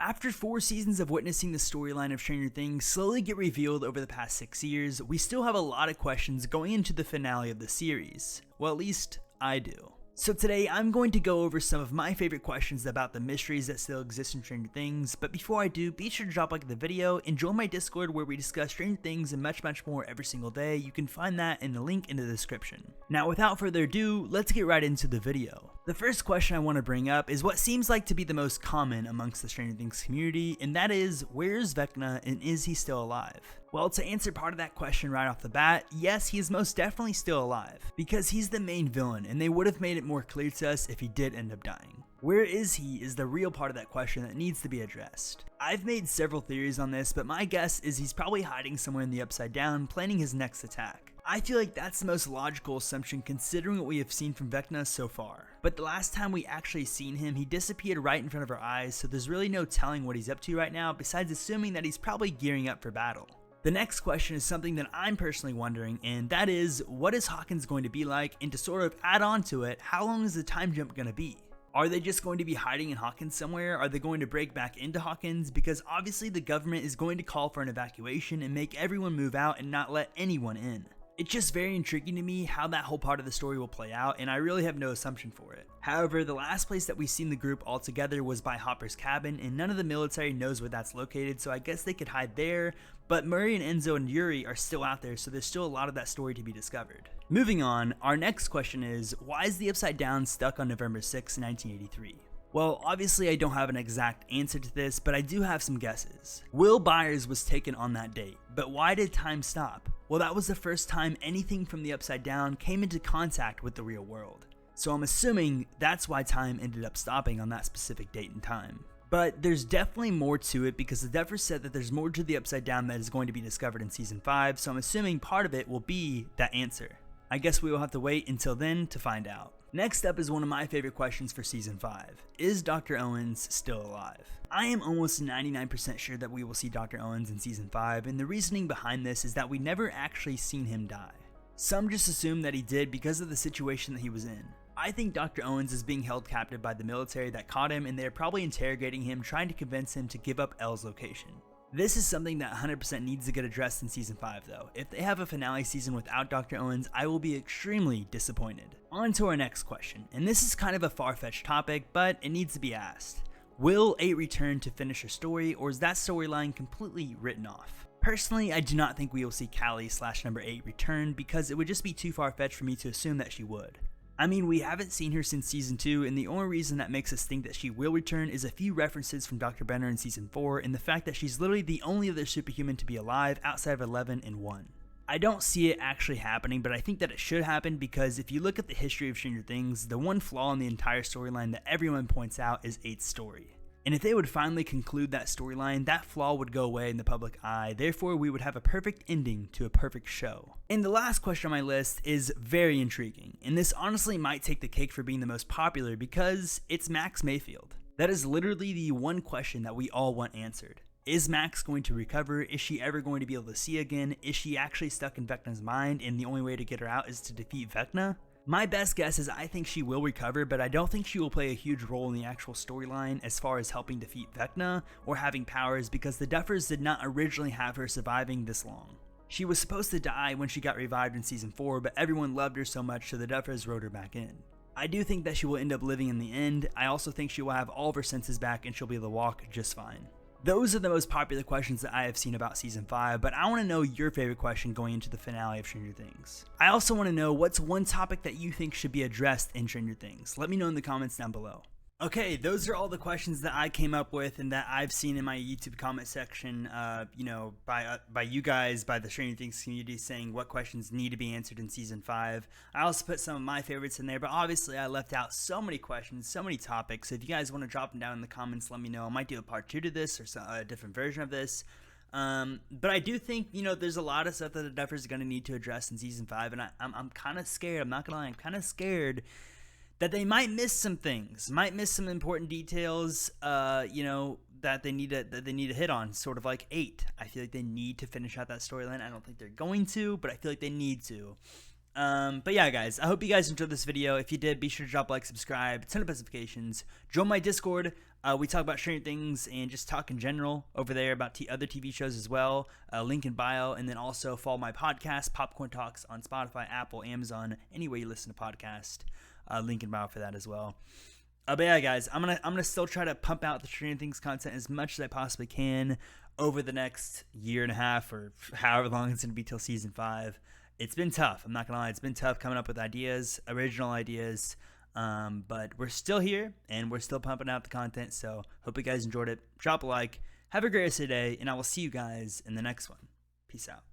After 4 seasons of witnessing the storyline of Stranger Things slowly get revealed over the past 6 years, we still have a lot of questions going into the finale of the series. Well, at least I do. So today I'm going to go over some of my favorite questions about the mysteries that still exist in Stranger Things, but before I do, be sure to drop a like the video and join my Discord where we discuss Stranger Things and much more every single day. You can find that in the link in the description. Now without further ado, let's get right into the video. The first question I want to bring up is what seems like to be the most common amongst the Stranger Things community, and that is, where's Vecna and is he still alive? Well, to answer part of that question right off the bat, yes, he is most definitely still alive, because he's the main villain, and they would have made it more clear to us if he did end up dying. Where is he is the real part of that question that needs to be addressed. I've made several theories on this, but my guess is he's probably hiding somewhere in the Upside Down, planning his next attack. I feel like that's the most logical assumption considering what we have seen from Vecna so far. But the last time we actually seen him, he disappeared right in front of our eyes, so there's really no telling what he's up to right now besides assuming that he's probably gearing up for battle. The next question is something that I'm personally wondering, and that is, what is Hawkins going to be like, and to sort of add on to it, how long is the time jump going to be? Are they just going to be hiding in Hawkins somewhere? Are they going to break back into Hawkins? Because obviously the government is going to call for an evacuation and make everyone move out and not let anyone in. It's just very intriguing to me how that whole part of the story will play out, and I really have no assumption for it. However, the last place that we've seen the group all together was by Hopper's cabin, and none of the military knows where that's located, so I guess they could hide there, but Murray and Enzo and Yuri are still out there, so there's still a lot of that story to be discovered. Moving on, our next question is, why is the Upside Down stuck on November 6, 1983? Well, obviously I don't have an exact answer to this, but I do have some guesses. Will Byers was taken on that date, but why did time stop? Well, that was the first time anything from the Upside Down came into contact with the real world. So I'm assuming that's why time ended up stopping on that specific date and time. But there's definitely more to it because the Duffers said that there's more to the Upside Down that is going to be discovered in Season 5, so I'm assuming part of it will be that answer. I guess we will have to wait until then to find out. Next up is one of my favorite questions for Season 5. Is Dr. Owens still alive? I am almost 99% sure that we will see Dr. Owens in Season 5, and the reasoning behind this is that we never actually seen him die. Some just assume that he did because of the situation that he was in. I think Dr. Owens is being held captive by the military that caught him, and they are probably interrogating him, trying to convince him to give up Elle's location. This is something that 100% needs to get addressed in Season 5 though. If they have a finale season without Dr. Owens, I will be extremely disappointed. On to our next question, and this is kind of a far-fetched topic, but it needs to be asked. Will 8 return to finish her story, or is that storyline completely written off? Personally, I do not think we will see Callie/number 8 return because it would just be too far-fetched for me to assume that she would. I mean, we haven't seen her since Season 2, and the only reason that makes us think that she will return is a few references from Dr. Benner in Season 4, and the fact that she's literally the only other superhuman to be alive outside of 11 and 1. I don't see it actually happening, but I think that it should happen because if you look at the history of Stranger Things, the one flaw in the entire storyline that everyone points out is 8's story. And if they would finally conclude that storyline, that flaw would go away in the public eye, therefore we would have a perfect ending to a perfect show. And the last question on my list is very intriguing, and this honestly might take the cake for being the most popular because it's Max Mayfield. That is literally the one question that we all want answered. Is Max going to recover? Is she ever going to be able to see again? Is she actually stuck in Vecna's mind and the only way to get her out is to defeat Vecna? My best guess is I think she will recover, but I don't think she will play a huge role in the actual storyline as far as helping defeat Vecna or having powers because the Duffers did not originally have her surviving this long. She was supposed to die when she got revived in Season 4, but everyone loved her so much so the Duffers wrote her back in. I do think that she will end up living in the end. I also think she will have all of her senses back and she'll be able to walk just fine. Those are the most popular questions that I have seen about Season 5, but I want to know your favorite question going into the finale of Stranger Things. I also want to know what's one topic that you think should be addressed in Stranger Things. Let me know in the comments down below. Okay, those are all the questions that I came up with and that I've seen in my YouTube comment section, by you guys, by the Stranger Things community saying what questions need to be answered in Season 5. I also put some of my favorites in there, but obviously I left out so many questions, so many topics. So if you guys want to drop them down in the comments, let me know. I might do a part 2 to this or a different version of this. But I do think, there's a lot of stuff that the Duffers are going to need to address in Season 5, and I'm kind of scared. I'm not going to lie, I'm kind of scared that they might miss some things, might miss some important details, that they need to hit on, sort of like 8. I feel like they need to finish out that storyline. I don't think they're going to, but I feel like they need to. But yeah, guys, I hope you guys enjoyed this video. If you did, be sure to drop a like, subscribe, turn on notifications, join my Discord. We talk about Stranger Things and just talk in general over there about other TV shows as well. Link in bio, and then also follow my podcast, Popcorn Talks, on Spotify, Apple, Amazon, anywhere you listen to podcasts. Link in bio for that as well. But yeah, guys, I'm gonna still try to pump out the Stranger Things content as much as I possibly can over the next year and a half or however long it's gonna be till season 5. It's been tough. I'm not gonna lie. It's been tough coming up with ideas, original ideas. But we're still here and we're still pumping out the content. So hope you guys enjoyed it. Drop a like. Have a great rest of the day, and I will see you guys in the next one. Peace out.